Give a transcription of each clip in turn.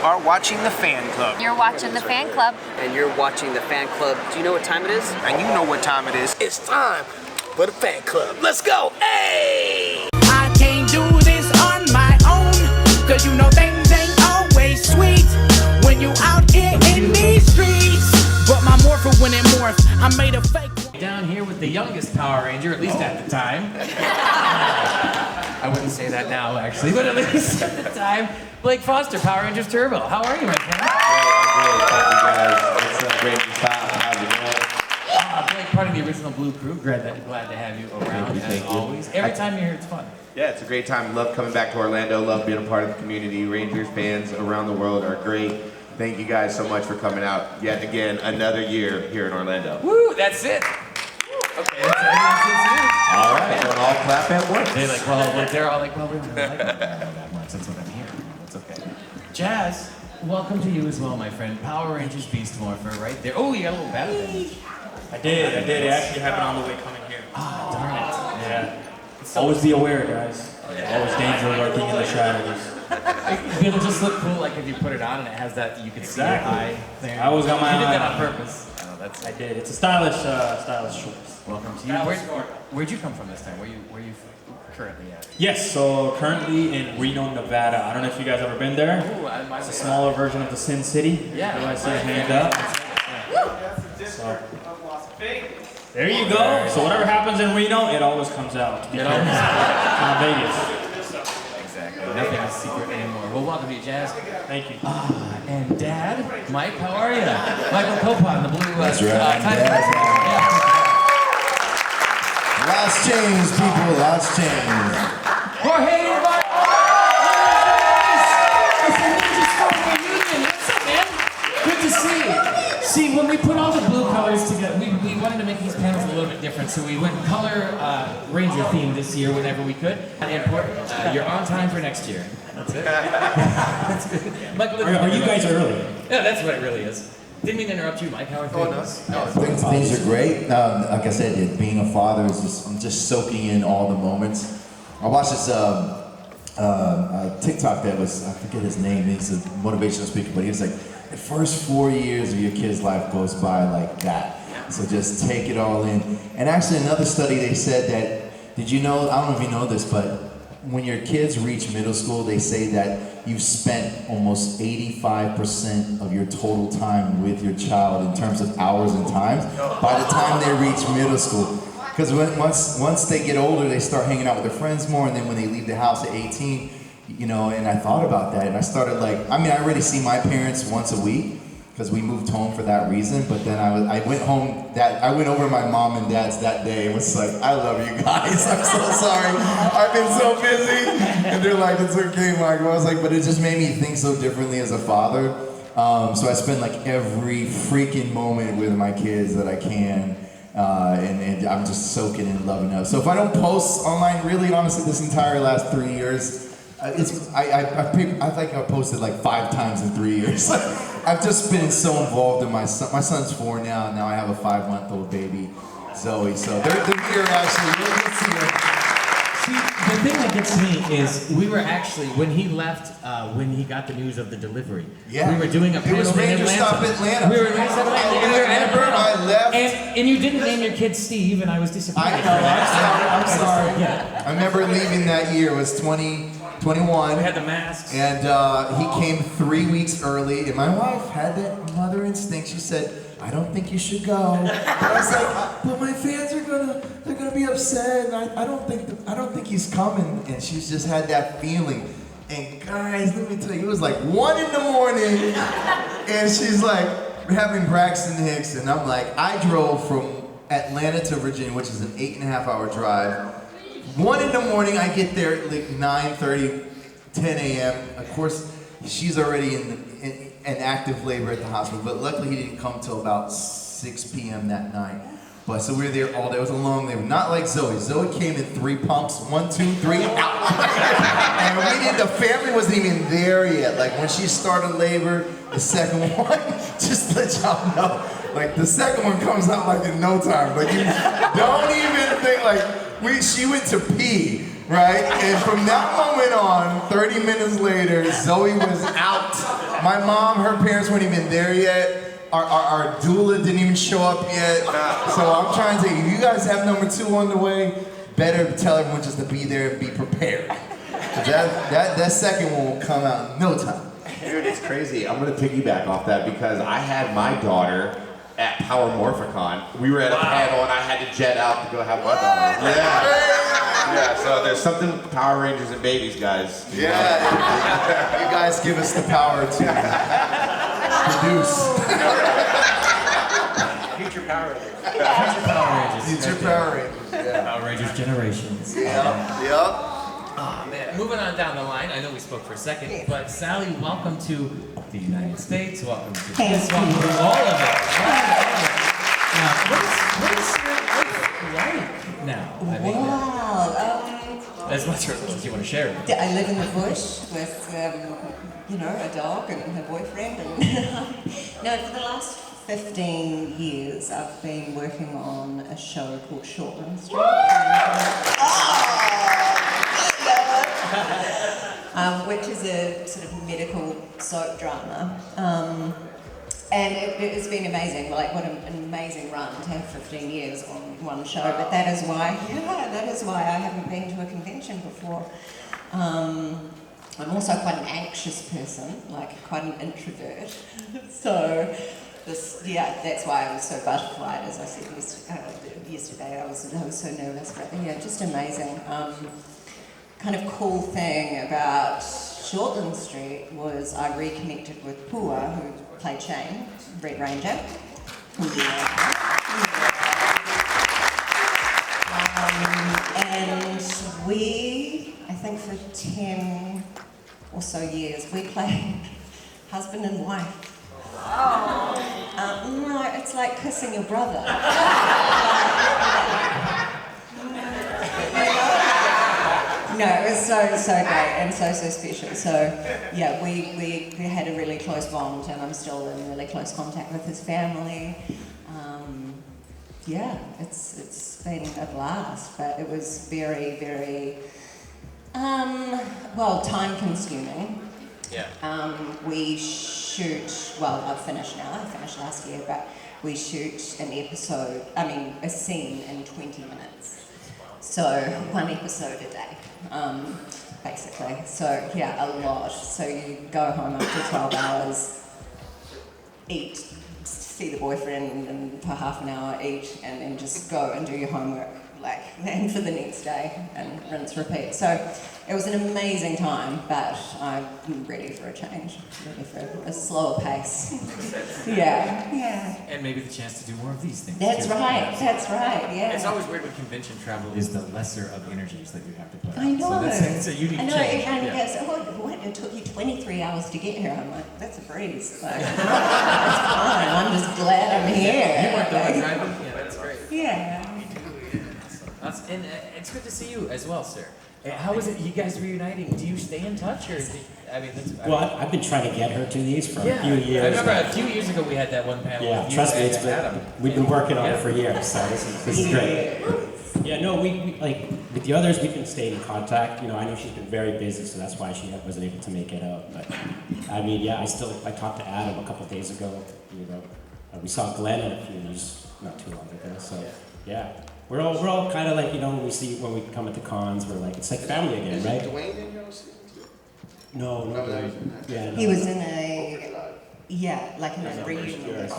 are watching the Fan Club. You're watching the Fan Club. And you're watching the Fan Club. Do you know what time it is? And you know what time it is. It's time for the Fan Club. Let's go. Hey! I can't do this on my own, cause you know things ain't always sweet when you out here in these streets. But my morpher, when it morphed, I made a fake one. Down here with the youngest Power Ranger, at least at the time. I wouldn't say that now, actually, but at least at the time. Blake Foster, Power Rangers Turbo. How are you, my friend? Great, thank you guys. It's RangerStop. How's it going? Blake, part of the original Blue Crew. Glad to have you around, as always. Every time you're here, it's fun. Yeah, it's a great time. Love coming back to Orlando. Love being a part of the community. Rangers fans around the world are great. Thank you guys so much for coming out yet again, another year here in Orlando. Woo, that's it. Okay, that's it. All right, don't all clap at once. They're all like, well, we don't really like that much. That's what I'm hearing. That's okay. Jazz, welcome to you as well, my friend. Power Rangers Beast Morpher right there. Oh, you got a little battle damage. I did. It actually happened on the way coming here. Ah, darn it. Yeah. Always be aware, guys. Always danger lurking in the shadows. It'll just look cool, like if you put it on and it has that, you can see your eye there. I always got my eye on. You did that on purpose. I did. It's a stylish choice. Welcome to you. Where'd you come from this time? Where you currently at? Yes, so currently in Reno, Nevada. I don't know if you guys ever been there. Ooh, It's a smaller version of the Sin City. Yeah. Do I see a hand up? So, there you go. So whatever happens in Reno, it always comes out. It always From Vegas. Exactly. Nothing is secret anymore. Well, welcome to you, Jazz. Thank you. And Dad, Mike, how are you? Michael Copon, the blue. That's right. Last change, people. Last change. Jorge, everybody. It's the RangerStop reunion. What's up, man? Good to see you. See, when we put all the blue colors together, we wanted to make these panels a little bit different, so we went color Ranger theme this year whenever we could. Important. You're on time for next year. That's it. That's good. Michael, Are you guys early? Yeah, that's what it really is. Didn't mean to interrupt you, Mike. How are things? Things are great. Like I said, being a father is just, I'm just soaking in all the moments. I watched this TikTok that was, I forget his name, he's a motivational speaker, but he was like, the first 4 years of your kid's life goes by like that. So just take it all in. And actually another study, they said that, did you know, I don't know if you know this, but when your kids reach middle school, they say that you've spent almost 85% of your total time with your child in terms of hours and times by the time they reach middle school. Because once they get older, they start hanging out with their friends more, and then when they leave the house at 18, you know, and I thought about that, and I started like, I mean, I already see my parents once a week, because we moved home for that reason, but then I went over my mom and dad's that day and was like, I love you guys, I'm so sorry, I've been so busy, and they're like, it's okay, Michael. I was like, but it just made me think so differently as a father, so I spend like every freaking moment with my kids that I can, and I'm just soaking and loving up. So if I don't post online, really, honestly, this entire last 3 years, I think I posted like 5 times in 3 years. I've just been so involved in my son. My son's 4 now, and now I have a 5-month-old baby, Zoe. So they're here actually. Let's see her. See, the thing that gets me is we were actually, when he left, when he got the news of the delivery, we were doing a panel in Atlanta. It was RangerStop Atlanta. We were in Atlanta, and we were at a panel. I left. And you didn't name your kid Steve, and I was disappointed. I know, I'm sorry. Yeah. I remember leaving that year, it was 2021. We had the masks. And he came 3 weeks early, and my wife had that mother instinct. She said, I don't think you should go. And I was like, but my fans are they're gonna be upset, and I don't think he's coming. And she's just had that feeling. And guys, let me tell you, it was like 1 in the morning, and she's like, we're having Braxton Hicks, and I'm like, I drove from Atlanta to Virginia, which is an 8.5-hour drive. 1 in the morning, I get there at like 9:30, 10 a.m. Of course, she's already in active labor at the hospital, but luckily he didn't come till about 6 p.m. that night. But so we were there all day. It was a long labor, not like Zoe. Zoe came in 3 pumps, 1, 2, 3, out. And the family wasn't even there yet. Like when she started labor, the second one, just to let y'all know, like the second one comes out like in no time. Like you don't even think like, she went to pee, right? And from that moment on, 30 minutes later, Zoe was out My mom, her parents weren't even there yet. Our doula didn't even show up yet. So I'm trying to say, if you guys have number 2 on the way, better tell everyone just to be there and be prepared. That second one will come out in no time. Dude, it's crazy. I'm gonna piggyback off that because I had my daughter at Power Morphicon. We were at a panel and I had to jet out to go have my daughter. Yeah, so there's something Power Rangers and babies, guys. Yeah, you guys give us the power to produce. Future Power Rangers. Future Power Rangers, yeah. Power Rangers Generations. Yep. Oh man, moving on down the line, I know we spoke for a second, but Sally, welcome to the United States, welcome to this, welcome to all of it. Now, what is your life like now? I mean, Wow. as much as you want to share. I live in the bush with, a dog and a boyfriend. And no, for the last 15 years, I've been working on a show called Shortland Street. Which is a sort of medical soap drama. And it has been amazing, like what an amazing run to have 15 years on one show, but that is why I haven't been to a convention before. I'm also quite an anxious person, like quite an introvert. So that's why I was so butterflied, as I said yesterday. I was so nervous, but yeah, just amazing. Kind of cool thing about Shortland Street was I reconnected with Pua, who played Shane, Red Ranger. And we, I think for 10 or so years, we played husband and wife. No, it's like kissing your brother. No, it was so great and so special. So yeah, we had a really close bond, and I'm still in really close contact with his family. It's been a blast, but it was very, very time consuming. Yeah. We shoot, I've finished now, I finished last year, but we shoot a scene in 20 minutes. So, one episode a day, basically. So, yeah, a lot. So you go home after 12 hours, eat, see the boyfriend and for half an hour, eat, and then just go and do your homework, and for the next day, and rinse, repeat. So it was an amazing time, but I'm ready for a change, ready for a slower pace. Yeah. And maybe the chance to do more of these things. That's right, yeah. It's always weird when convention travel is the lesser of energies that you have to put out. I know. So it's a unique I know, change. and Yeah. what, it took you 23 hours to get here. I'm like, that's a breeze. Like, it's fine, I'm just glad I'm here. You weren't the one driving? Yeah, that's great. Yeah. And it's good to see you as well, sir. How is it, you guys reuniting? Do you stay in touch, or Well, I've been trying to get her to these for a few years. I remember a few years ago we had that one panel. Yeah, with you trust me, and Adam. we've been working on it for years, so this is great. Yeah, no, we like with the others, we've been staying in contact. I know she's been very busy, so that's why she wasn't able to make it out. But I talked to Adam a couple of days ago. We saw Glenn in a few years not too long ago. So yeah. We're all kind of like, when we come at the cons, we're like, it's like family again, right? Is Dwayne in your season too? No. Yeah, no. He was in a reunion.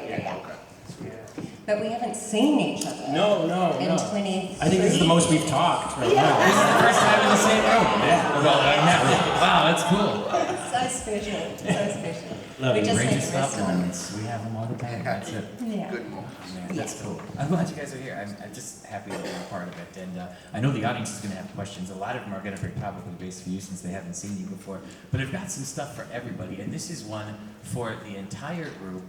Yeah. But we haven't seen each other. No. In 20. I think this is the most we've talked right now. This is the first time in the same room. Yeah. Wow, that's cool. So special. Love We it. just need to RangerStop rest on. moments. We have them all the time. That's it. Yeah. Good moments. Man, that's cool. I'm glad you guys are here. I'm just happy that you're a part of it. And I know the audience is going to have questions. A lot of them are going to be topically based for you since they haven't seen you before. But I've got some stuff for everybody. And this is one for the entire group.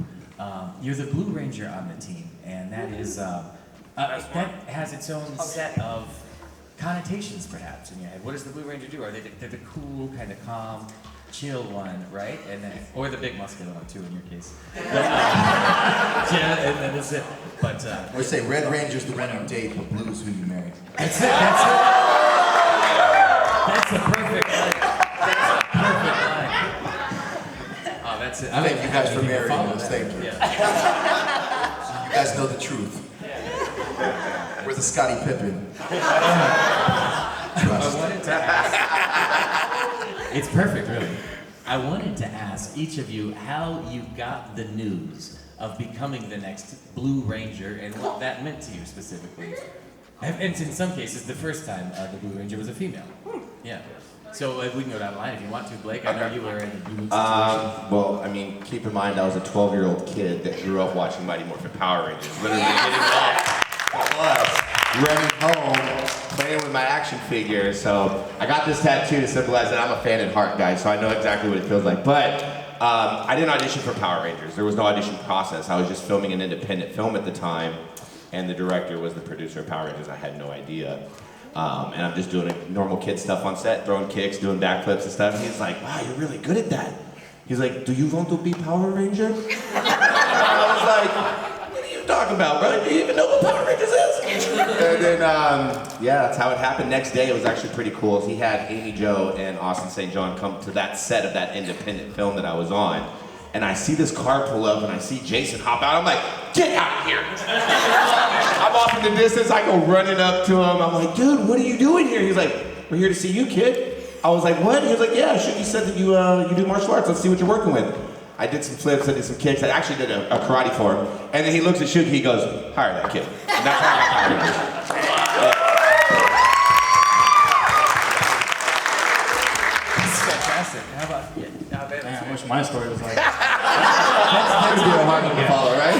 You're the Blue Ranger on the team. And that is, that has its own set of connotations perhaps in your head. What does the Blue Ranger do? They're the cool, kind of calm, chill one, right? And then, or the big muscular one too in your case. But, yeah, and then that's it. But We say Red Ranger's the one you date, but Blue's who you marry. that's it. That's a perfect line. That's a perfect line. Oh, that's it. Thank you guys for marrying us. Thank you. Yeah. You guys know the truth. We're the Scottie Pippen. I wanted to ask. It's perfect, really. I wanted to ask each of you how you got the news of becoming the next Blue Ranger and what that meant to you specifically. And in some cases, the first time the Blue Ranger was a female. Yeah. So we can go down the line if you want to, Blake. I know you were in a unique situation. Well, I mean, keep in mind I was a 12-year-old kid that grew up watching Mighty Morphin Power Rangers. Literally getting off the bus, running home, playing with my action figures. So I got this tattoo to symbolize that I'm a fan at heart, guys. So I know exactly what it feels like. But I didn't audition for Power Rangers. There was no audition process. I was just filming an independent film at the time, and the director was the producer of Power Rangers. I had no idea. And I'm just doing normal kid stuff on set, throwing kicks, doing backflips and stuff. And he's like, wow, you're really good at that. He's like, do you want to be Power Ranger? And I was like, what are you talking about, bro? Do you even know what Power Rangers is? And then, yeah, that's how it happened. Next day, it was actually pretty cool. He had Amy Jo and Austin St. John come to that set of that independent film that I was on. And I see this car pull up and I see Jason hop out. I'm like, get out of here. I'm off in the distance. I go running up to him. I'm like, dude, what are you doing here? He's like, we're here to see you, kid. I was like, what? He was like, yeah, you said that you do martial arts. Let's see what you're working with. I did some flips, I did some kicks. I actually did a karate for him. And then he looks at Shuki, he goes, hire that kid. And that's how I got hired. Fantastic. How about I wish my story was like That's be a hard one to follow, right?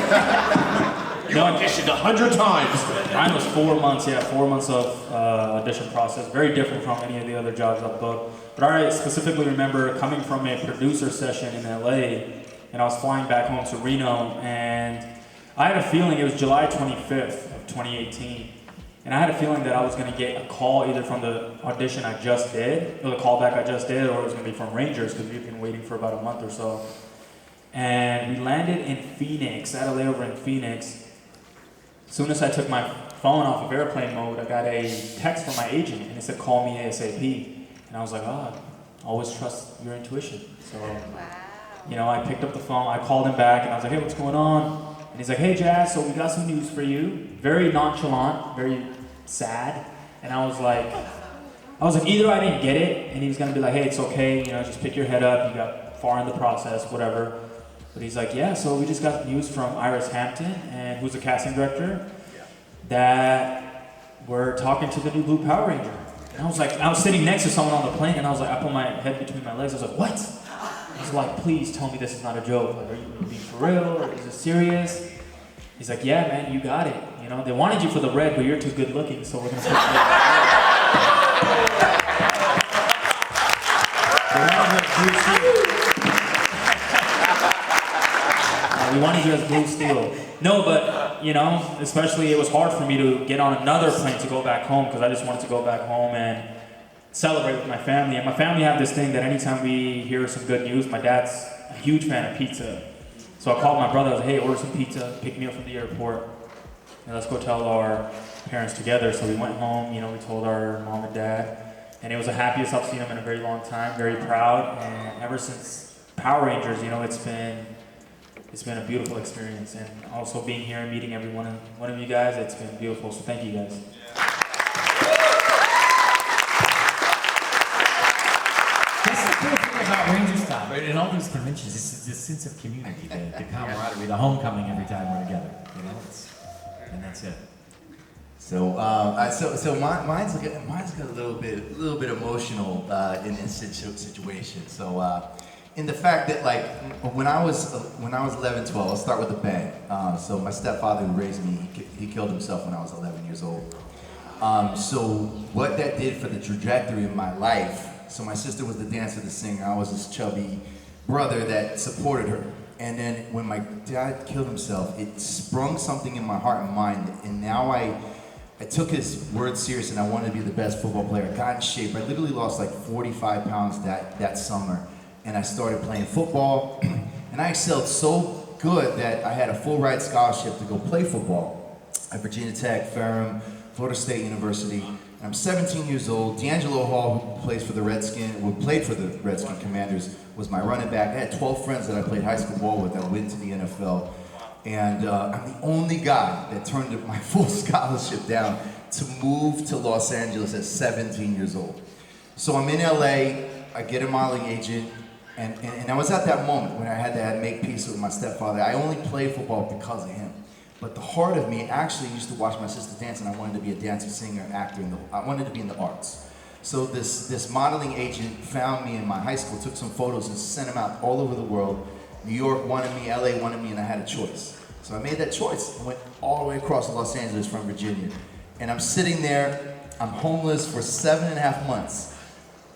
You auditioned 100 times. Mine was 4 months, 4 months of audition process. Very different from any of the other jobs I've booked. But I specifically remember coming from a producer session in LA, and I was flying back home to Reno, and I had a feeling it was July 25th of 2018. And I had a feeling that I was going to get a call either from the audition I just did, or the callback I just did, or it was going to be from Rangers, because we've been waiting for about a month or so. And we landed in Phoenix. I had a layover in Phoenix. As soon as I took my phone off of airplane mode, I got a text from my agent, and it said, call me ASAP. And I was like, always trust your intuition. So, I picked up the phone, I called him back, and I was like, hey, what's going on? And he's like, hey, Jazz, so we got some news for you. Very nonchalant, very sad. And I was like, either I didn't get it, and he was gonna be like, hey, it's okay, just pick your head up, you got far in the process, whatever. But he's like, yeah, so we just got news from Iris Hampton, and who's the casting director, that we're talking to the new Blue Power Ranger. And I was sitting next to someone on the plane, and I put my head between my legs, I was like, what? I was like, please tell me this is not a joke. Like, are you being for real, or is this serious? He's like, yeah, man, you got it. They wanted you for the red, but you're too good looking, so we're gonna switch it. We wanted you as Blue Steel. No, but, especially it was hard for me to get on another plane to go back home, because I just wanted to go back home and celebrate with my family. And my family have this thing that anytime we hear some good news, my dad's a huge fan of pizza. So I called my brother, I was like, hey, order some pizza, pick me up from the airport, and let's go tell our parents together. So we went home, we told our mom and dad, and it was the happiest I've seen them in a very long time, very proud. And ever since Power Rangers, it's been a beautiful experience. And also being here and meeting every one of you guys, it's been beautiful. So thank you guys. That's the cool thing about RangerStop, right? In all these conventions, it's this sense of community, the camaraderie, the homecoming every time we're together. And that's it. So, mine's got a little bit emotional in this situation. So, in the fact that when I was 11, 12, I'll start with a bang. So my stepfather who raised me, he killed himself when I was 11 years old. So what that did for the trajectory of my life. So my sister was the dancer, the singer. I was this chubby brother that supported her. And then when my dad killed himself, it sprung something in my heart and mind. And now I took his words serious, and I wanted to be the best football player. I got in shape. I literally lost 45 pounds that summer. And I started playing football. And I excelled so good that I had a full ride scholarship to go play football at Virginia Tech, Ferrum, Florida State University. I'm 17 years old. D'Angelo Hall, who played for the Redskin Commanders, was my running back. I had 12 friends that I played high school ball with that went to the NFL. And I'm the only guy that turned my full scholarship down to move to Los Angeles at 17 years old. So I'm in LA, I get a modeling agent, and I was at that moment when I had to make peace with my stepfather. I only played football because of him. But the heart of me actually used to watch my sister dance, and I wanted to be a dancer, singer, actor. I wanted to be in the arts. So this modeling agent found me in my high school, took some photos and sent them out all over the world. New York wanted me, LA wanted me, and I had a choice. So I made that choice. I went all the way across Los Angeles from Virginia. And I'm sitting there, I'm homeless for 7.5 months,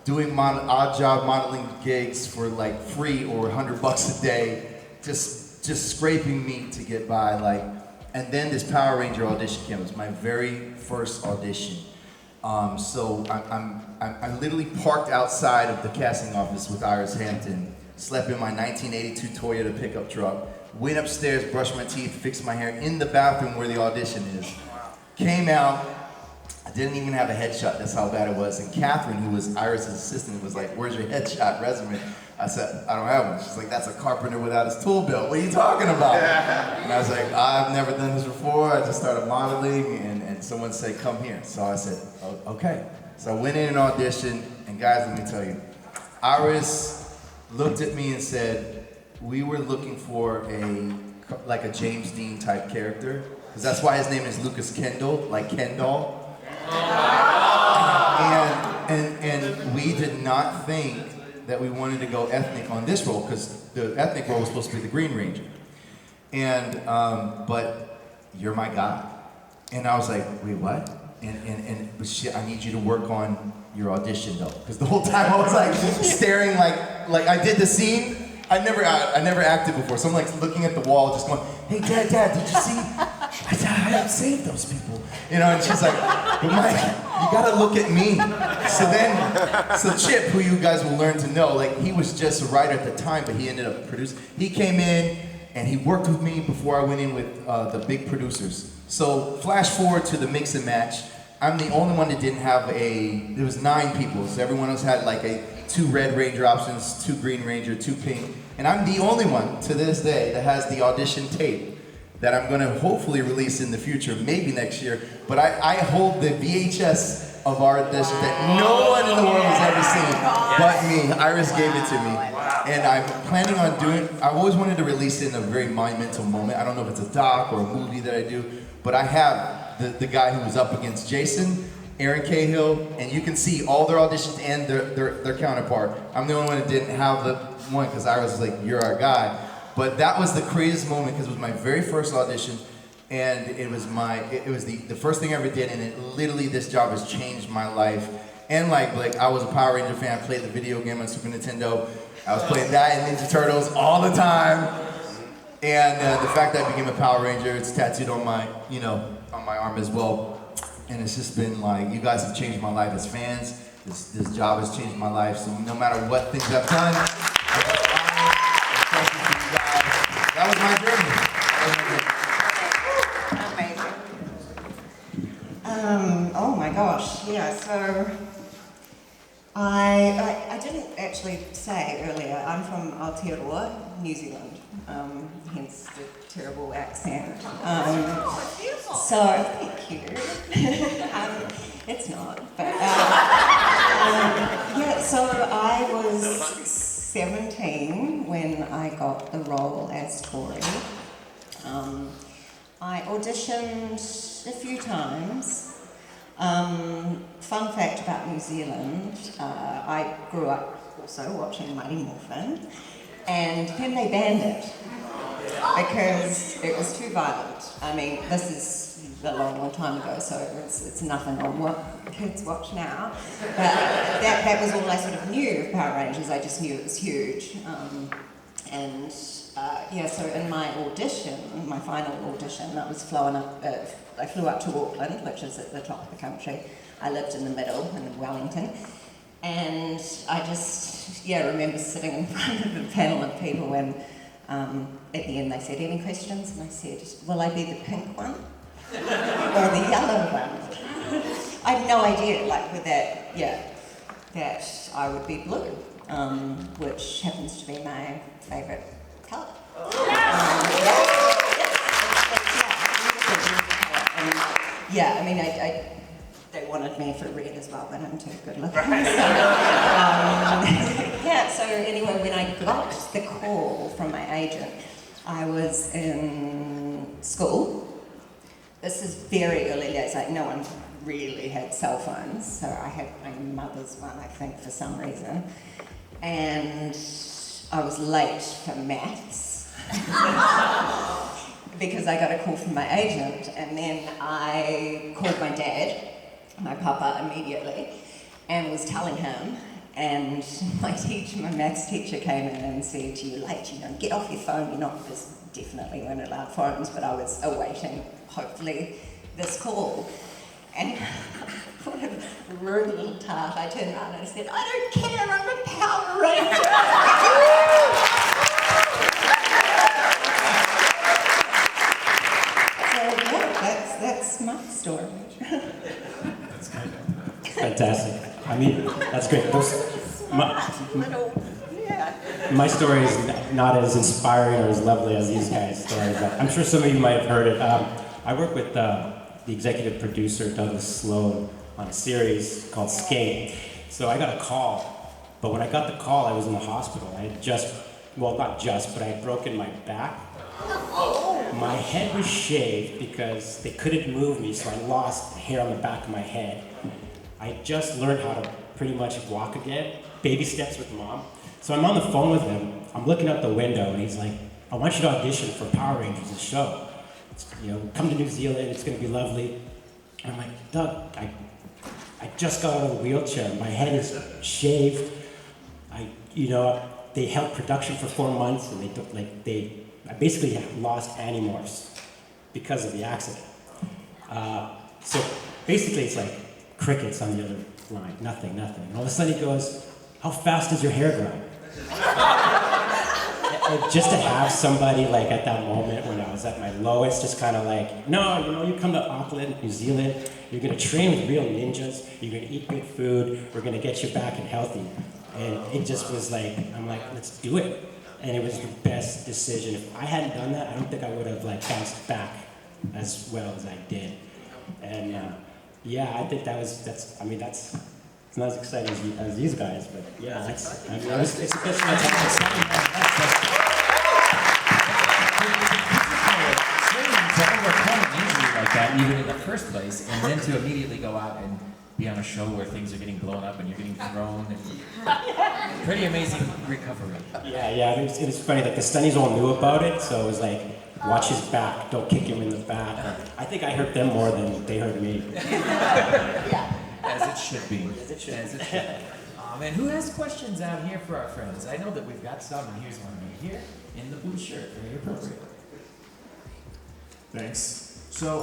doing odd job modeling gigs for like free or $100 a day, just scraping meat to get by, like. And then this Power Ranger audition came. It was my very first audition. So I literally parked outside of the casting office with Iris Hampton, slept in my 1982 Toyota pickup truck, went upstairs, brushed my teeth, fixed my hair in the bathroom where the audition is. Came out, I didn't even have a headshot, that's how bad it was. And Catherine, who was Iris' assistant, was like, "Where's your headshot resume?" I said, "I don't have one." She's like, "That's a carpenter without his tool belt. What are you talking about?" And I was like, "I've never done this before. I just started modeling," and someone said, "Come here." So I said, "Oh, okay." So I went in and auditioned, and guys, let me tell you, Iris looked at me and said, "We were looking for like a James Dean type character, because that's why his name is Lucas Kendall, like Ken doll." And we did not think that we wanted to go ethnic on this role, because the ethnic role was supposed to be the Green Ranger. And, but you're my guy. And I was like, "Wait, what?" But shit, I need you to work on your audition though. Because the whole time I was like staring like I did the scene. I never acted before, so I'm like looking at the wall, just going, "Hey, Dad, did you see? I have saved those people." You know, and she's like, "But Mike, you gotta look at me." So Chip, who you guys will learn to know, like he was just a writer at the time, but he ended up producing. He came in and he worked with me before I went in with the big producers. So flash forward to the mix and match. I'm the only one that didn't have there was 9 people, so everyone else had like 2 Red Ranger options, 2 Green Ranger, 2 Pink. And I'm the only one to this day that has the audition tape that I'm gonna hopefully release in the future, maybe next year. But I hold the VHS of our audition that no one in the world has ever seen but me. Iris gave it to me. And I'm planning on I've always wanted to release it in a very monumental moment. I don't know if it's a doc or a movie that I do, but I have the guy who was up against Jason, Aaron Cahill, and you can see all their auditions and their counterpart. I'm the only one that didn't have the one, because Iris was like, "You're our guy." But that was the craziest moment, because it was my very first audition, and it was the first thing I ever did, and literally this job has changed my life. And like I was a Power Ranger fan, I played the video game on Super Nintendo. I was playing that and Ninja Turtles all the time. And the fact that I became a Power Ranger, it's tattooed on my arm as well. And it's just been like, you guys have changed my life as fans. This job has changed my life. So no matter what things I've done, that was my journey. Amazing. Oh my gosh, yeah, so I didn't actually say earlier, I'm from Aotearoa, New Zealand, hence the terrible accent. So, thank you. It's not, but yeah, so I was 17 when I got the role as Tori. I auditioned a few times. Fun fact about New Zealand, I grew up also watching Mighty Morphin, and then they banned it because it was too violent. I mean, this is a long, long time ago, so it's nothing on what kids watch now. But that was all I sort of knew of Power Rangers. I just knew it was huge. Yeah, so in my audition, my final audition, I flew up to Auckland, which is at the top of the country. I lived in the middle, in Wellington. And I just, remember sitting in front of a panel of people and at the end they said, "Any questions?" And I said, "Will I be the pink one or the yellow one?" I had no idea, with that I would be blue. which happens to be my favourite colour. Yeah, I mean, they wanted me for red as well, but I'm too good looking. Yeah, so anyway, when I got the call from my agent, I was in school. This is very early days, like no one really had cell phones, so I had my mother's one, I think, for some reason. And I was late for maths because I got a call from my agent, and then I called my dad, my papa, immediately, and was telling him, and my maths teacher came in and said, "You're late, get off your phone, you're not," this definitely weren't allowed phones, but I was awaiting, hopefully, this call. And what a rude little tart, I turned around and I said, "I don't care, I'm a Power Ranger." So yeah, that's my story. That's great. Fantastic. I mean, that's great. My story is not as inspiring or as lovely as these guys' stories, but I'm sure some of you might have heard it. I work with the executive producer, Douglas Sloan, on a series called Skate. So I got a call, but when I got the call, I was in the hospital. I had not just, but I had broken my back. My head was shaved because they couldn't move me, so I lost hair on the back of my head. I just learned how to pretty much walk again, baby steps with mom. So I'm on the phone with him, I'm looking out the window, and he's like, "I want you to audition for Power Rangers, the show. Come to New Zealand, it's gonna be lovely." And I'm like, "Doug, I just got out of the wheelchair, my head is shaved. They held production for 4 months, and I basically lost Animorphs because of the accident." So basically it's like crickets on the other line, nothing. And all of a sudden he goes, "How fast does your hair grow?" Just to have somebody like at that moment when I was at my lowest, just kind of like, "No, you come to Auckland, New Zealand, you're gonna train with real ninjas, you're gonna eat good food, we're gonna get you back and healthy." And it just was like, I'm like, let's do it. And it was the best decision. If I hadn't done that, I don't think I would have bounced back as well as I did. And I think that's it's not as exciting as these guys, but yeah, it's the best my To overcome an injury like that, even in the first place, and then to immediately go out and be on a show where things are getting blown up and you're getting thrown, and pretty amazing recovery. Yeah, it was funny that the Stunnies all knew about it, so it was like, watch his back, don't kick him in the back. I think I hurt them more than they hurt me. As it should be. As it should be. And who has questions out here for our friends? I know that we've got some, and here's one right here in the blue shirt. Very appropriate. Thanks. So,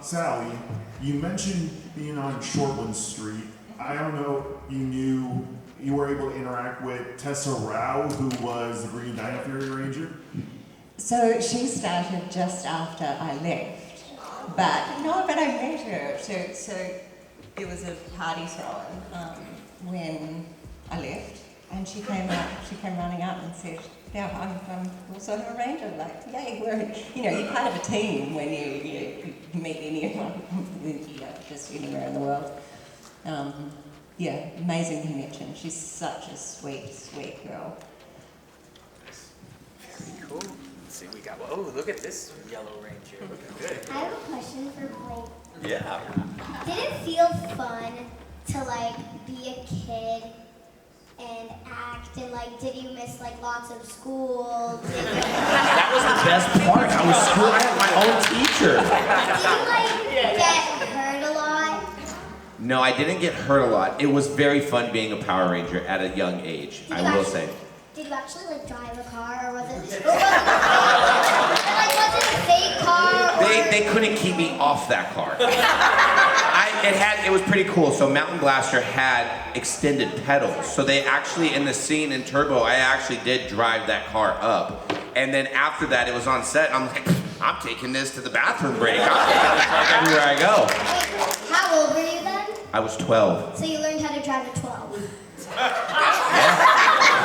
Sally, you mentioned being on Shortland Street. I don't know, you were able to interact with Tessa Rao, who was the Green Dino Fury Ranger? So she started just after I left, but I met her. So it was a party throwing when I left, and she came running up and said, "Yeah, I'm also a ranger." Like, yay, you're part of a team when you meet anyone, just anywhere in the world. Amazing connection. She's such a sweet, sweet girl. Very cool. Let's see, we got, look at this yellow ranger. Looking good. I have a question for Blake. Yeah. Did it feel fun to be a kid and act, and did you miss lots of school? That was the best part. I had my own teacher. Did you get hurt a lot? No, I didn't get hurt a lot. It was very fun being a Power Ranger at a young age, I will say. Did you actually drive a car, or was it was it a fake car? They couldn't keep me off that car. It was pretty cool. So Mountain Blaster had extended pedals. So they actually, in the scene in Turbo, I actually did drive that car up. And then after that, it was on set. I'm like, I'm taking this to the bathroom break. I'm taking this like everywhere I go. How old were you then? I was 12. So you learned how to drive at 12. Yeah.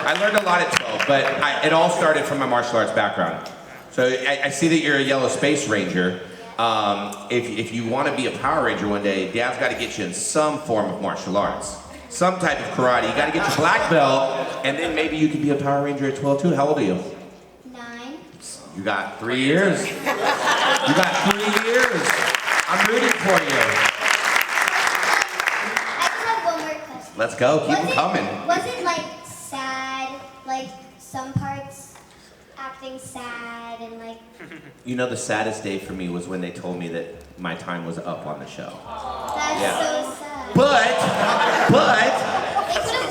I learned a lot at 12, but it all started from my martial arts background. So I see that you're a yellow space ranger. If you want to be a Power Ranger one day, Dad's got to get you in some form of martial arts. Some type of karate. You got to get your black belt, and then maybe you could be a Power Ranger at 12 too. How old are you? 9. You got 3 years. You got 3 years. I'm rooting for you. I just have one more question. Let's go. Keep them coming. Was it like sad, like some parts acting sad and like? You know, the saddest day for me was when they told me that my time was up on the show. That's so sad. But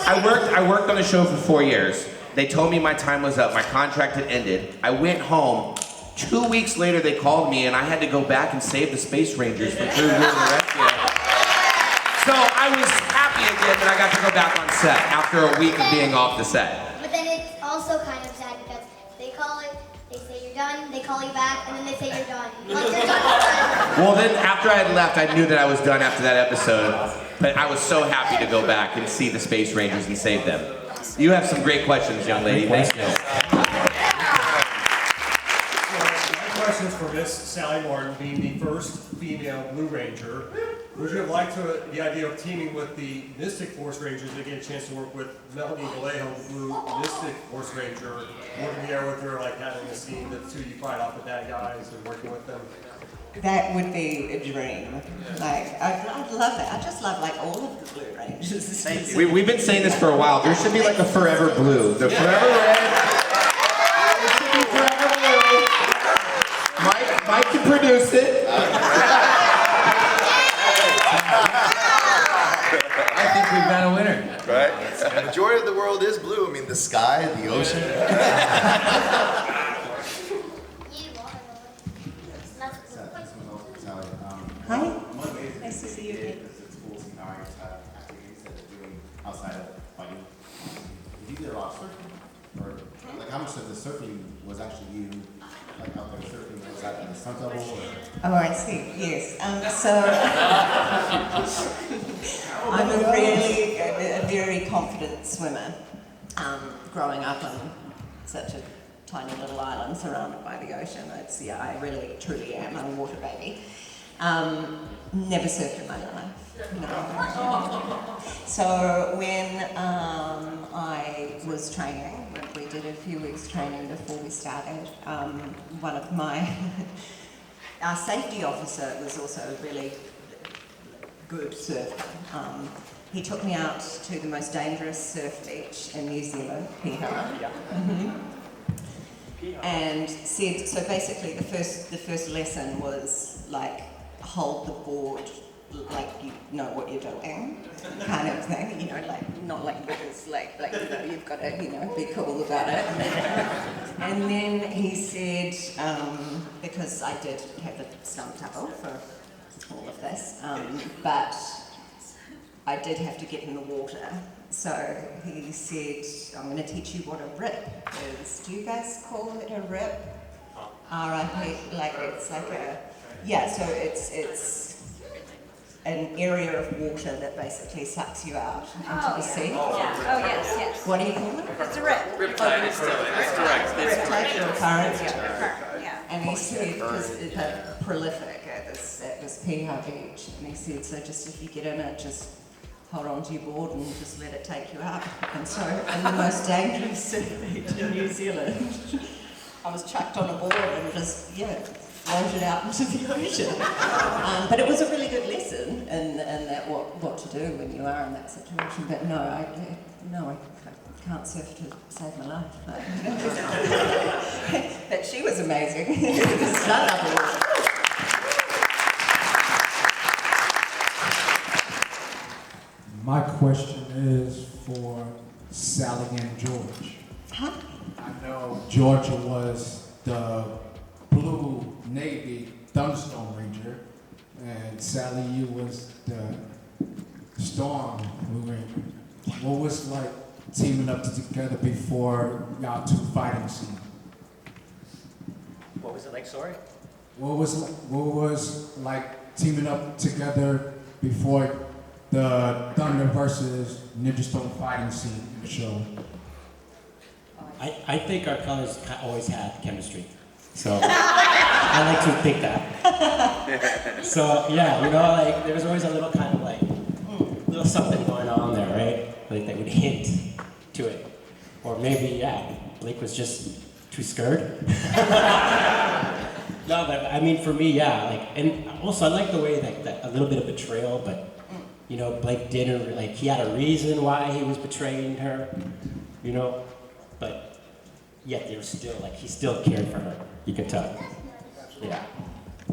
I worked on the show for 4 years. They told me my time was up. My contract had ended. I went home. 2 weeks later, they called me, and I had to go back and save the Space Rangers for Crew Rescue. So I was happy again that I got to go back on set after a week of being off the set. But then it's also kind of sad because they call it, they say you're done, they call you back, and then they say you're done. Once you're done, you're done. Well, then after I had left, I knew that I was done after that episode. But I was so happy to go back and see the Space Rangers and save them. You have some great questions, young lady. Thank you. My question is for Miss Sally Martin, being the first female Blue Ranger. Would you have liked the idea of teaming with the Mystic Force Rangers to get a chance to work with Melanie Vallejo, the Blue Mystic Force Ranger, working there with her, like having a scene, the two you fight off the bad guys and working with them? That would be a dream. Like, I'd love that. I just love like all of the Blue Rangers. Thank you. We've been saying this for a while. There should be like a Forever Blue. The Forever Red. There should be Forever Blue. Mike can produce it. I think we've got a winner. Right? The majority of the world is blue. I mean, the sky, the ocean. Hi. Nice to see you again. Outside of fighting. Did you do a lot of surfing? Or like how much of the surfing was actually you like out there surfing? Was that in the stunt double? Oh, I see. Yes. So I'm a very confident swimmer. Growing up on such a tiny little island surrounded by the ocean, I really truly am a water baby. Never surfed in my life. No. So when I was training, we did a few weeks training before we started. One of our safety officer was also a really good surfer. He took me out to the most dangerous surf beach in New Zealand, Piha. And said, so basically the first lesson was like, hold the board like you know what you're doing, kind of thing, like not like this, like you've got to, be cool about it. And then he said, because I did have a stunt double for all of this, but I did have to get in the water. So he said, I'm going to teach you what a rip is. Do you guys call it a rip? R-I-P, like it's like so it's an area of water that basically sucks you out into the sea. Oh, yes. What do you call it? It's a rip. Riptide is still, it's direct. Riptide or current. Yeah. And he said, because it's prolific at this Piha beach, and he said, so just if you get in it, just hold on to your board and just let it take you up. And so, in the most dangerous surf beach in New Zealand, I was chucked on a board and just, floated out into the ocean. But it was a really good lesson in that what to do when you are in that situation. But no, I can't surf to save my life. But she was amazing. My question is for Sally and George. Huh? I know Georgia was the Blue Navy Thunderstorm Ranger, and Sally, you was the Storm Blue Ranger. What was like teaming up together before y'all two fighting scene? What was it like, sorry? What was like teaming up together before the Thunder versus Ninja Storm fighting scene in the show? I think our colors always had chemistry. So I like to think that. So yeah, you know, like there was always a little kind of like little something going on there, right? Like that would hint to it. Or maybe, yeah, Blake was just too scared. No, but I mean for me, yeah, like, and also I like the way that a little bit of betrayal, but you know, Blake didn't, like, he had a reason why he was betraying her, you know, but yet there was still, like, he still cared for her, you could tell. Yeah.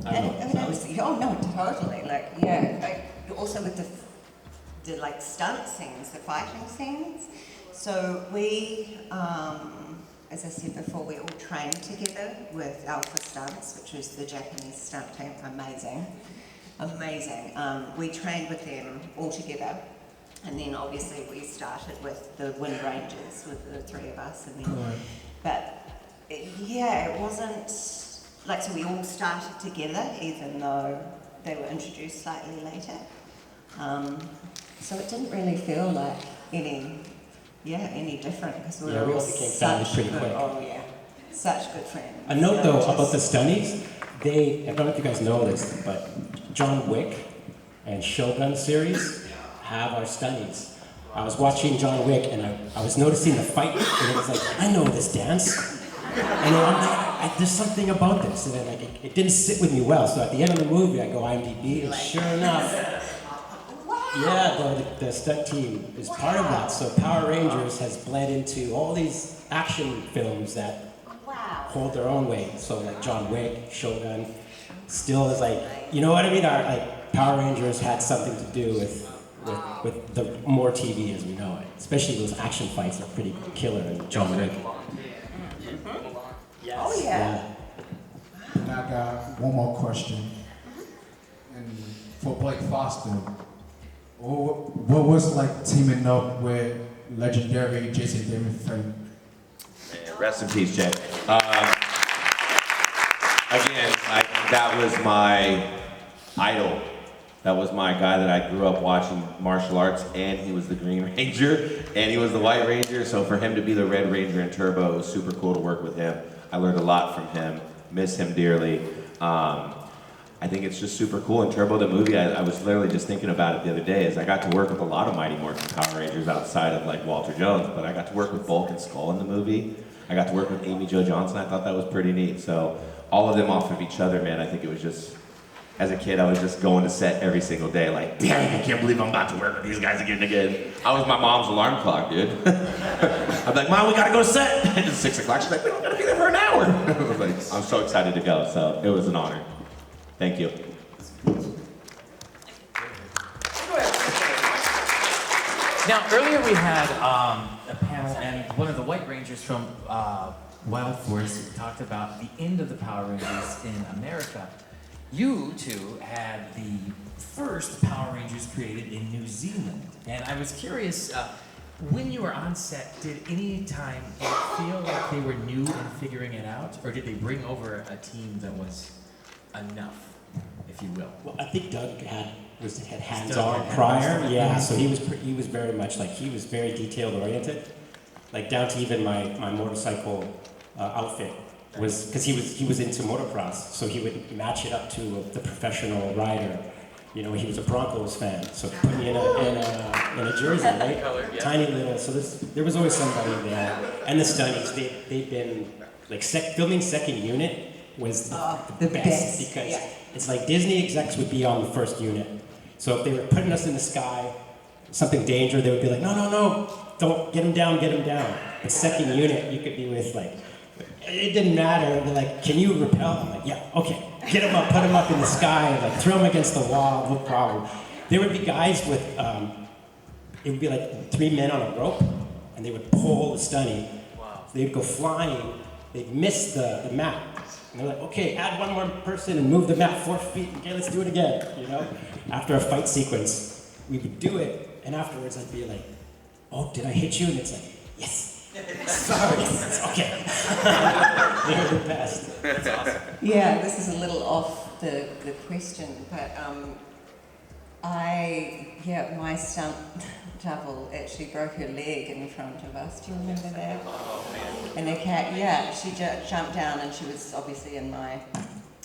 I don't know. And it was, oh no, totally, like, yeah, like, also with the like stunt scenes, the fighting scenes. So we, as I said before, we all trained together with Alpha Stunts, which is the Japanese stunt team, amazing. We trained with them all together, and then obviously we started with the Wind Rangers, with the three of us, and then, but yeah, it wasn't, like, so we all started together, even though they were introduced slightly later. So it didn't really feel like any different, because we were all became family such pretty good, quick. oh yeah, such good friends. A note So though just- about the Stunnies, I don't know if you guys know this, but John Wick and Shogun series have our Stunnies. I was watching John Wick and I was noticing the fight, and it was like, I know this dance. And I'm like, there's something about this. And then like, it didn't sit with me well. So at the end of the movie, I go IMDb, and sure enough, yeah, the stunt team is part of that. So Power Rangers has bled into all these action films that hold their own weight. So like John Wick, Shogun, still is like, you know what I mean? Our like Power Rangers had something to do with the more TV as we know it. Especially those action fights are pretty killer in John Wick. Yes. Oh yeah. And I got one more question. And for Blake Foster, what was like teaming up with legendary Jason David? Rest in peace, Jay. Again, that was my idol. That was my guy that I grew up watching martial arts, and he was the Green Ranger, and he was the White Ranger, so for him to be the Red Ranger in Turbo, it was super cool to work with him. I learned a lot from him, miss him dearly. I think it's just super cool. In Turbo, the movie, I was literally just thinking about it the other day, is I got to work with a lot of Mighty Morphin Power Rangers outside of like Walter Jones, but I got to work with Bulk and Skull in the movie. I got to work with Amy Jo Johnson. I thought that was pretty neat. So all of them off of each other, man, I think it was just, as a kid, I was just going to set every single day, like, dang, I can't believe I'm about to work with these guys again and again. I was my mom's alarm clock, dude. I'm like, Mom, we gotta go to set. And it's 6 o'clock, she's like, we don't gotta be there for an hour. I was like, I'm so excited to go, so it was an honor. Thank you. Now, earlier we had a panel, and one of the White Rangers from Wild Force talked about the end of the Power Rangers in America. You two had the first Power Rangers created in New Zealand, and I was curious, when you were on set, did any time it feel like they were new in figuring it out, or did they bring over a team that was enough, if you will? Well, I think Doug had hands-on prior, yeah. So he was very much like, he was very detail-oriented, like down to even my motorcycle outfit. Was because he was into motocross, so he would match it up to the professional rider. You know, he was a Broncos fan, so put me in a jersey, right? Tiny little. So there was always somebody there. And the Stunnies, they've been like filming second unit was the best because it's like Disney execs would be on the first unit. So if they were putting us in the sky, something dangerous, they would be like, no, don't get him down. But second unit, you could be with like. It didn't matter. They're like, can you rappel? I'm like, yeah, okay. Get him up, put him up in the sky, like throw him against the wall, no problem. There would be guys with, it would be like 3 men on a rope, and they would pull the Stunny. Wow. So they'd go flying, they'd miss the map. And they're like, okay, add one more person and move the map 4 feet. Okay, let's do it again, you know? After a fight sequence, we would do it, and afterwards I'd be like, oh, did I hit you? And it's like, yes. Sorry, it's okay. They're the best. That's awesome. Yeah, this is a little off the question, but My stunt double actually broke her leg in front of us. Do you remember that? Oh, man. And the cat, she jumped down, and she was obviously in my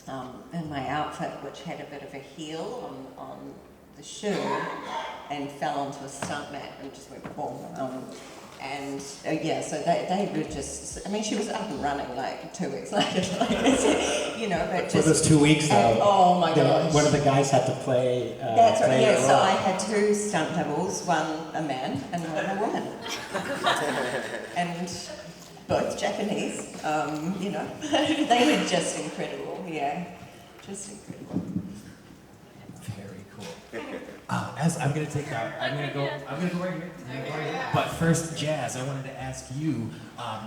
outfit, which had a bit of a heel on the shoe, and fell onto a stunt mat and just went boom. So they were just, I mean, she was up and running like 2 weeks later, but For those 2 weeks, though, oh my gosh. one of the guys had to play. That's right, play yeah, a so role. I had 2 stunt doubles, one a man and one a woman. And both Japanese, they were just incredible, just incredible. Very cool. As I'm gonna go right here. But first, Jazz, I wanted to ask you,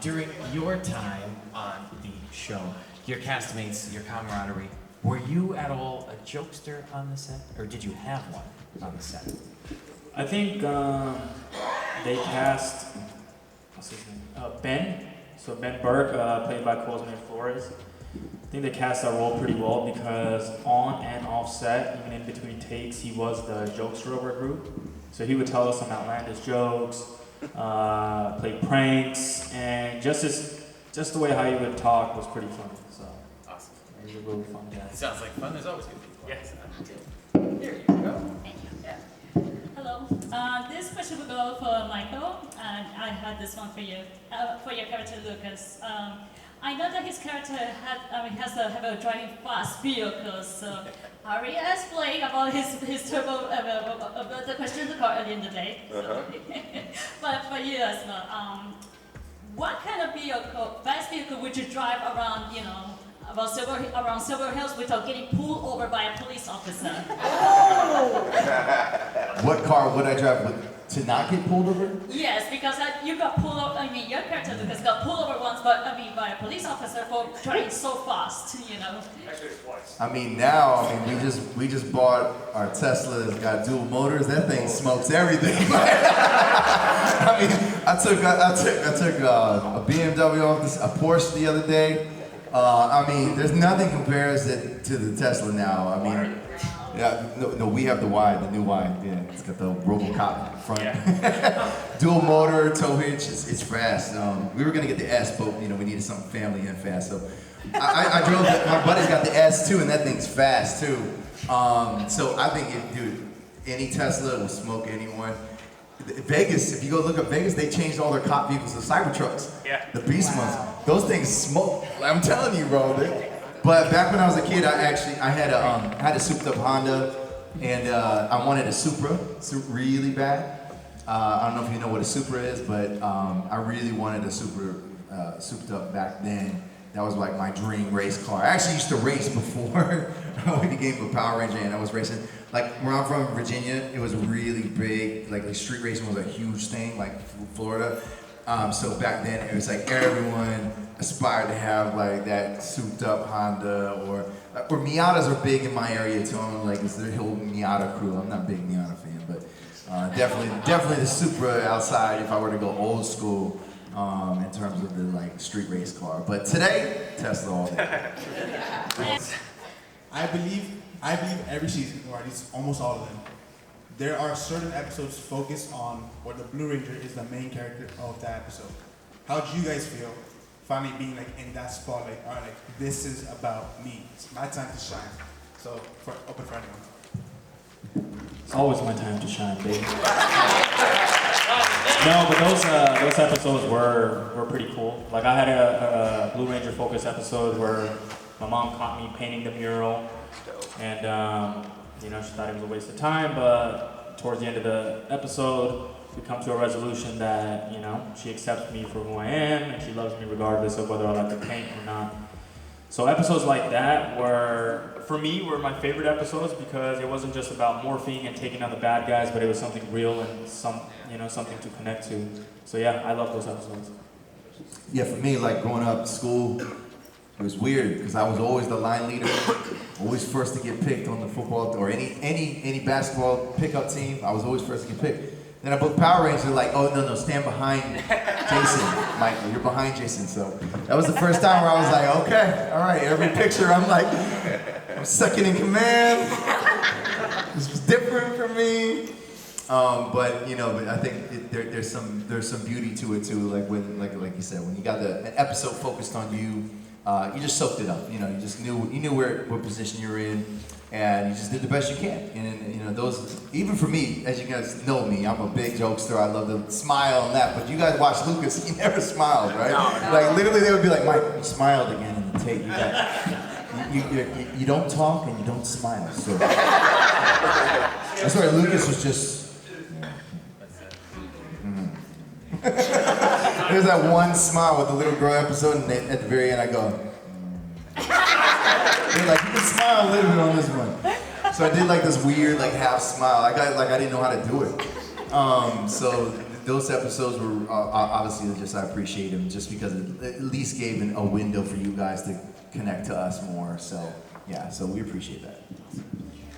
during your time on the show, your castmates, your camaraderie, were you at all a jokester on the set, or did you have one on the set? I think they cast, what's his name? Ben. So Ben Burke, played by Cosme Flores. I think they cast that role pretty well because on and off set, even in between takes, he was the jokester of our group. So he would tell us some outlandish jokes, play pranks, and just the way how he would talk was pretty funny. So Awesome. it was a really fun guy. It sounds like fun. There's always gonna be fun. Yes. Here you go. Hello. This question will go for Michael, and I had this one for you, for your character Lucas. I know that his character has to have a driving fast vehicle. So, Ari explained about his turbo about the question the car earlier in the day. So. But for you as well, what kind of vehicle, fast vehicle, would you drive around, around several hills without getting pulled over by a police officer? What car would I drive to not get pulled over? Yes, because you got pulled over. I mean, your character Lucas got pulled over once, but by a police officer for driving so fast. Actually, twice. I mean, now, we just bought our Tesla. It's got dual motors. That thing smokes everything. I mean, I took a BMW off a Porsche the other day. There's nothing compares it to the Tesla now. I mean, we have the Y, the new Y. Yeah, it's got the RoboCop front. Dual motor, tow hitch. It's fast. We were gonna get the S, but we needed something family and fast. So I drove. My buddy's got the S too, and that thing's fast too. So I think, any Tesla will smoke anyone. Vegas, if you go look at Vegas, they changed all their cop vehicles to Cybertrucks. Yeah. The beast ones. Those things smoke. I'm telling you, bro. But back when I was a kid, I had a souped up Honda, and I wanted a Supra really bad. I don't know if you know what a Supra is, but I really wanted a Supra souped up back then. That was like my dream race car. I actually used to race before we became a Power Ranger, and I was racing. Like where I'm from, Virginia, it was really big. Like the street racing was a huge thing, like Florida. So back then, it was like everyone aspired to have like that souped up Honda, or Miatas are big in my area too. I'm like, it's the whole Miata crew. I'm not a big Miata fan, but definitely the Supra outside if I were to go old school in terms of the like street race car. But today, Tesla all day. I believe every season, or at least almost all of them, there are certain episodes focused on where the Blue Ranger is the main character of that episode. How do you guys feel finally being like in that spot, like, all right, like this is about me. It's my time to shine. So open for anyone. It's always my time to shine, baby. No, but those episodes were pretty cool. Like I had a Blue Ranger focus episode where my mom caught me painting the mural, and she thought it was a waste of time. But towards the end of the episode, we come to a resolution that she accepts me for who I am, and she loves me regardless of whether I like to paint or not. So episodes like that were my favorite episodes because it wasn't just about morphing and taking out the bad guys, but it was something real and something to connect to. So yeah, I love those episodes. Yeah, for me, like growing up in school, it was weird because I was always the line leader, always first to get picked on the football or any basketball pickup team. I was always first to get picked. Then I booked Power Rangers. They're like, oh no, stand behind Jason, Michael. You're behind Jason. So that was the first time where I was like, okay, all right. Every picture, I'm like, I'm second in command. This was different for me. But you know, but I think there's some beauty to it too. Like when, like you said, when you got an episode focused on you, you just soaked it up. You know, you knew what position you were in, and you just did the best you can. And you know, those, even for me, as you guys know me, I'm a big jokester. I love to smile and that. But you guys watch Lucas, he never smiled, right? No. Like literally, they would be like, Mike, you smiled again in the tape. You don't talk and you don't smile. So that's why Lucas was just. There's that one smile with the little girl episode, and at the very end I go. They're like, you can smile a little bit on this one. So I did like this weird like half smile. I didn't know how to do it. So those episodes were obviously just, I appreciate them just because it at least gave a window for you guys to connect to us more. So yeah, so we appreciate that.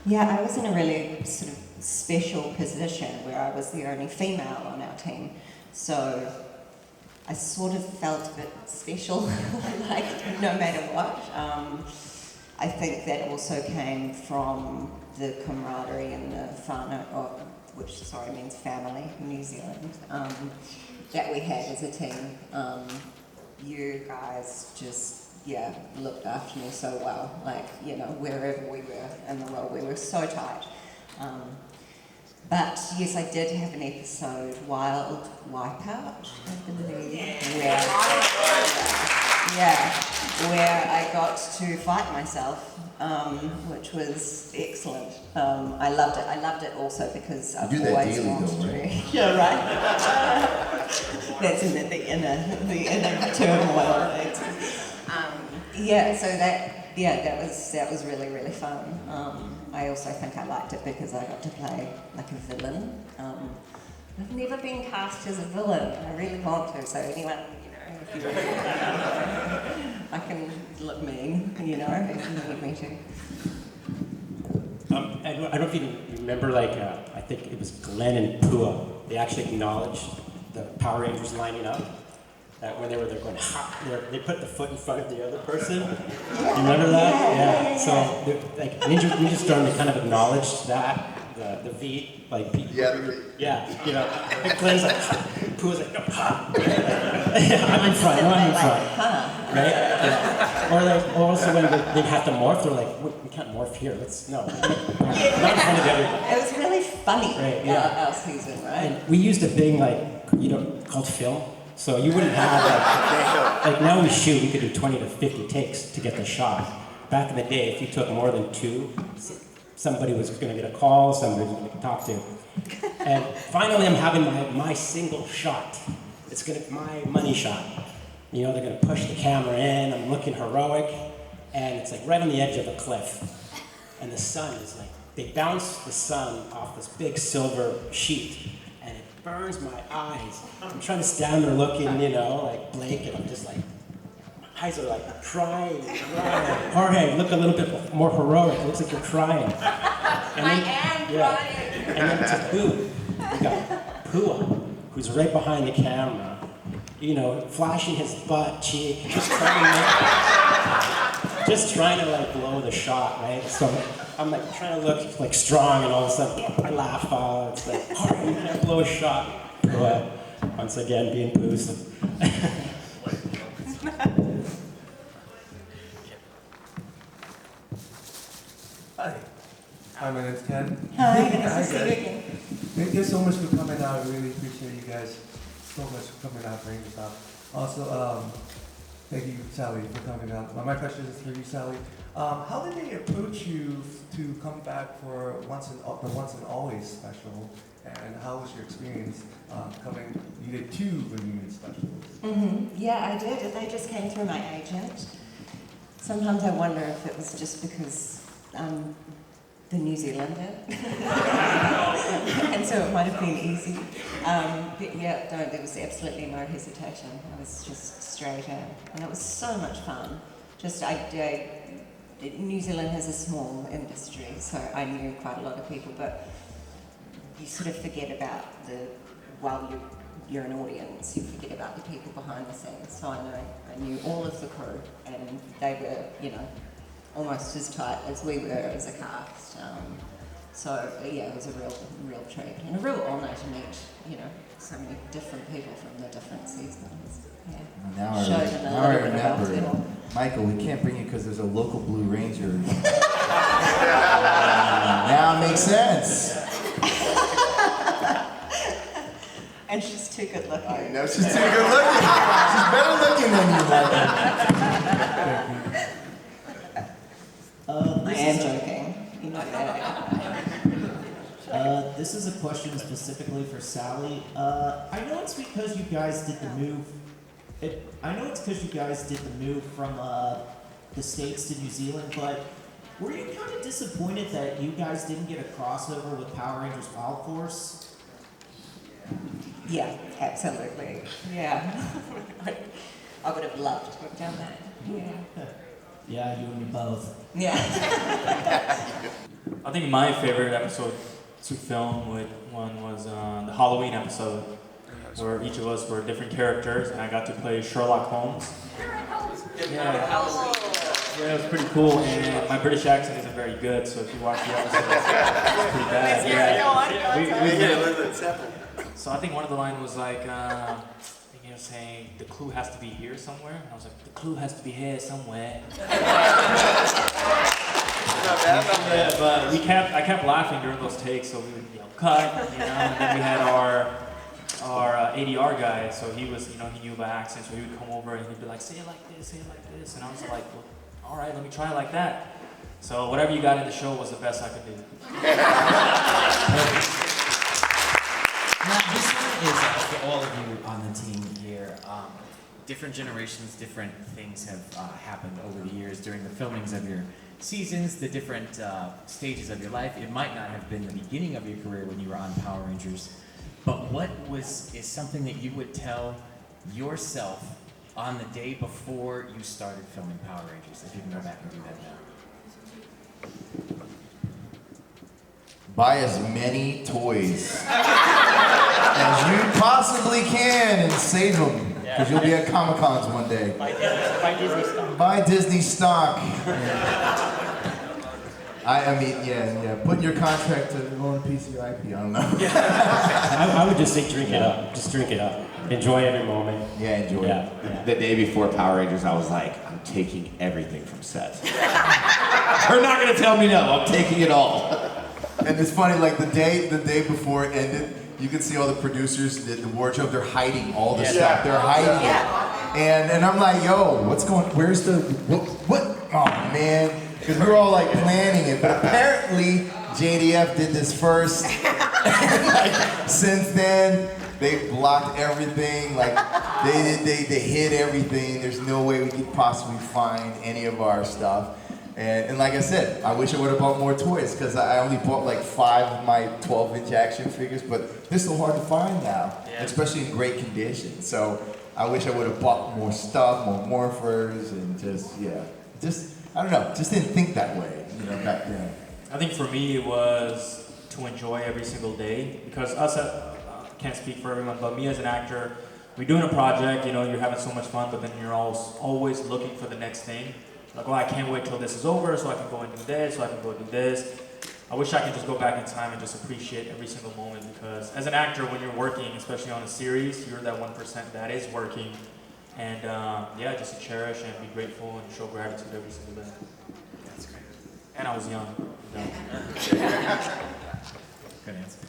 Yeah, I was in a really sort of special position where I was the only female on our team. So I sort of felt a bit special, like no matter what. I think that also came from the camaraderie and the whānau, which means family in New Zealand, that we had as a team. You guys just, looked after me so well, like, you know, wherever we were in the world, we were so tight. But yes, I did have an episode, Wild Wipeout, I believe, where I got to fight myself, which was excellent. I loved it. I loved it also because I've always wanted to. Right? Yeah, right. That's in the inner turmoil. So that was really, really fun. I also think I liked it because I got to play like a villain. I've never been cast as a villain. I really want to. So anyone, you know, if you I can look mean, you know, if you need me to. I don't know if you remember, like, I think it was Glenn and Pua. They actually acknowledged the Power Rangers lining up. When they're going, they put the foot in front of the other person. You remember that? Yeah. So, like, Ninja Storm, they kind of acknowledged that, the V, like, yeah, you know. And Glenn's like, Pooh's like, no, ha. I'm in front, right? Yeah. Or also when they'd have to morph, they're like, we can't morph here. Not in front of everybody. It was really funny, right, our season, right? And we used a thing called film. So you wouldn't have like now we shoot, we could do 20 to 50 takes to get the shot. Back in the day, if you took more than 2, somebody was going to get a call, somebody was going to talk to. And finally, I'm having my single shot. It's my money shot. You know, they're going to push the camera in. I'm looking heroic, and it's like right on the edge of a cliff. And the sun is like they bounce the sun off this big silver sheet. Burns my eyes. I'm trying to stand there looking, you know, like Blake, and I'm just like, my eyes are like crying. Jorge, look a little bit more heroic. It looks like you're crying. And I am crying. And then to Pooh, we got Pua, who's right behind the camera, you know, flashing his butt cheek, just trying to like blow the shot, right? So I'm like trying to look like strong, and all of a sudden I laugh. It's like, oh, you can't blow a shot. But once again, being Pooh's. Hi, my name's Ken. Hi, nice to see you again. Thank you so much for coming out. I really appreciate you guys so much for coming out, RangerStop. Also, thank you, Sally, for coming out. My question is for you, Sally. How did they approach you to come back for the Once and Always special? And how was your experience coming? You did 2 reunion specials. Mm-hmm. Yeah, I did. They just came through my agent. Sometimes I wonder if it was just because I'm the New Zealander. And so it might have been easy. But yeah, no, there was absolutely no hesitation. I was just straight in. And it was so much fun. New Zealand has a small industry, so I knew quite a lot of people, but you sort of forget about while you're an audience, you forget about the people behind the scenes. So I knew all of the crew, and they were, you know, almost as tight as we were as a cast. So yeah, it was a real treat and a real honour to meet, you know, so many different people from the different seasons. Yeah. Now Showed them a I little bit about remember. it all. Michael, we can't bring you because there's a local Blue Ranger. Now it makes sense. And she's too good looking. I know, she's too good looking. She's better looking than you, Michael. I am joking. You know that. This is a question specifically for Sally. I know it's because you guys did the move. I know it's because you guys did the move from the States to New Zealand, but were you kind of disappointed that you guys didn't get a crossover with Power Rangers Wild Force? Yeah, absolutely. Yeah. I would have loved to have done that. Yeah. Yeah, you and me both. Yeah. I think my favorite episode to film with one was the Halloween episode, where each of us were different characters, and I got to play Sherlock Holmes. Yeah, it was pretty cool, and my British accent isn't very good, so if you watch the episode, it's pretty bad. So I think one of the lines was like, saying the clue has to be here somewhere, and I was like, the clue has to be here somewhere. Yeah, but I kept laughing during those takes, so we would yell cut, you know, and then we had our ADR guy, so he was, you know, he knew my accent, so he would come over and he'd be like, say it like this, and I was like, well, all right, let me try it like that. So whatever you got in the show was the best I could do. Now, this one is for all of you on the team here. Different generations, different things have happened over the years during the filmings of your seasons, the different stages of your life. It might not have been the beginning of your career when you were on Power Rangers, but what is something that you would tell yourself on the day before you started filming Power Rangers, if you can go back and do that now? Buy as many toys as you possibly can and save them, because you'll be at Comic-Cons one day. Buy Disney stock. Buy Disney stock. I mean, yeah. Put your contract to own a piece of your IP. I don't know. I would just say drink it up. Just drink it up. Enjoy every moment. Yeah, enjoy it. The day before Power Rangers, I was like, I'm taking everything from set. They're not gonna tell me no. I'm taking it all. And it's funny, like the day before it ended, you can see all the producers, the wardrobe, they're hiding all the stuff. They're hiding it. And I'm like, yo, where's the, what? Oh man. Because we were all like planning it, but apparently JDF did this first. Like, since then, they blocked everything. Like they hid everything. There's no way we could possibly find any of our stuff. And like I said, I wish I would have bought more toys because I only bought like 5 of my 12-inch action figures, but they're so hard to find now, especially in great condition. So I wish I would have bought more stuff, more morphers, and just I don't know, just didn't think that way, you know, back then. I think for me it was to enjoy every single day, because us, I can't speak for everyone, but me as an actor, we're doing a project, you know, you're having so much fun, but then you're always looking for the next thing. Like, oh, I can't wait till this is over so I can go and do this, so I can go do this. I wish I could just go back in time and just appreciate every single moment, because as an actor, when you're working, especially on a series, you're that 1% that is working. And just to cherish and be grateful and show gratitude every single day. That's great. And I was young. Good answer.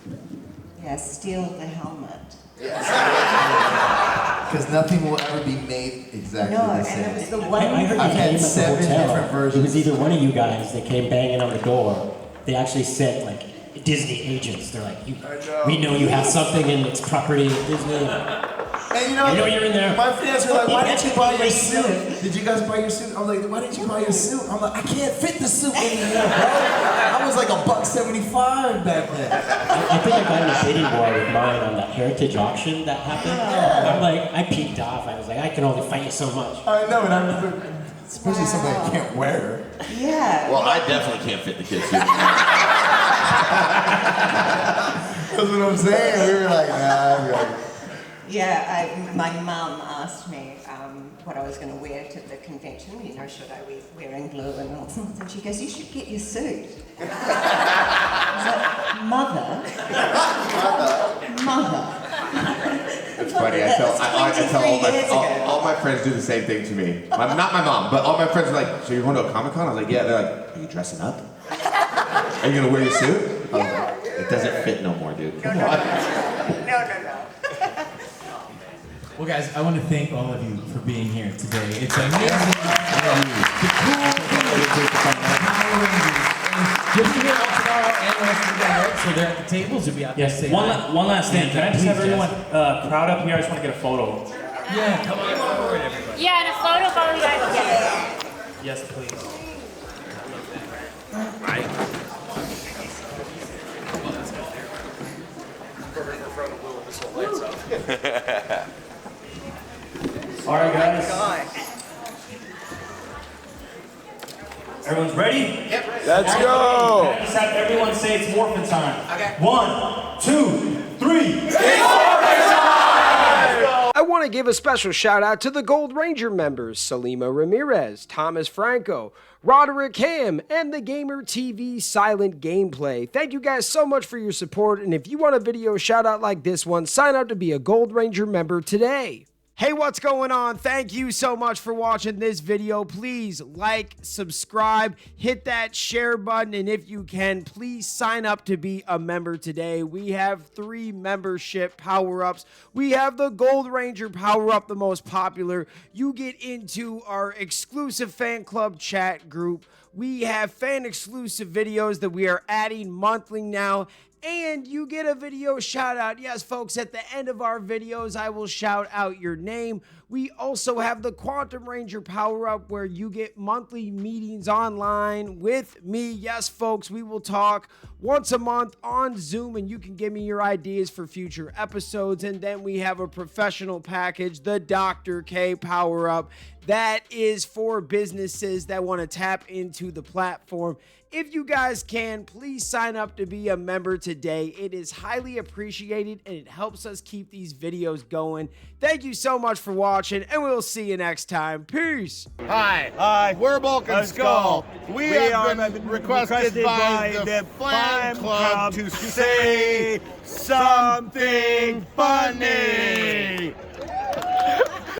Yeah, steal the helmet. Because nothing will ever be made exactly the same. And it was the one. I heard I've you had came at the 7 hotel. different versions. It was either one of you guys that came banging on the door. They actually sent like Disney agents. They're like, we know you have something in its property of Disney. And you know you're in there. My fans are like, why didn't you buy your suit? Did you guys buy your suit? I'm like, why didn't you buy your suit? I'm like, I can't fit the suit anymore, bro. I was like $1.75 back then. I think I got in a bidding war with mine on that Heritage auction that happened. I'm like, I peeked off. I was like, I can only fight you so much. I know, and I remember, especially something I can't wear. Yeah. Well, I definitely can't fit the kids' suit. That's what I'm saying. We were like, nah. Yeah, my mum asked me what I was going to wear to the convention. You know, should I be wearing blue and all sorts? And she goes, you should get your suit. Mother. It's funny. I tell all my friends do the same thing to me. Not my mom, but all my friends are like, "So you're going to a Comic-Con?" I was like, "Yeah." They're like, "Are you dressing up? Are you gonna wear your suit?" I was like, "It doesn't fit no more, dude. Come on." Well, guys, I want to thank all of you for being here today. It's amazing. The cool Power Rangers. You'll be here all tomorrow and the rest of the day, right? So they're at the tables. You'll be out there. Yes. saying One hi. last thing. Can I just Please, have everyone Jess. crowd up here? I just want to get a photo. Yeah, come on forward, everybody. Yeah, and a photo for you guys. Yes. Yes, please. All right, guys. Everyone's ready? Yep. Let's go. Can I just have everyone say it's morphin' time? Okay. 1, 2, 3. I want to give a special shout out to the Gold Ranger members, Salima Ramirez, Thomas Franco, Roderick Ham, and the Gamer TV Silent Gameplay. Thank you guys so much for your support, and if you want a video shout out like this one, sign up to be a Gold Ranger member today. Hey, what's going on? Thank you so much for watching this video. Please like, subscribe, hit that share button, and if you can, please sign up to be a member today. We have 3 membership power-ups. We have the Gold Ranger power-up, the most popular. You get into our exclusive fan club chat group. We have fan-exclusive videos that we are adding monthly now. And you get a video shout out. Yes, folks, at the end of our videos, I will shout out your name. We also have the Quantum Ranger Power Up where you get monthly meetings online with me. Yes, folks, we will talk once a month on Zoom and you can give me your ideas for future episodes. And then we have a professional package, the Dr. K Power Up. That is for businesses that want to tap into the platform. If you guys can, please sign up to be a member today. It is highly appreciated and it helps us keep these videos going. Thank you so much for watching and we'll see you next time. Peace. Hi, we're Bulk and Skull. We have been requested by the fan club to say something funny.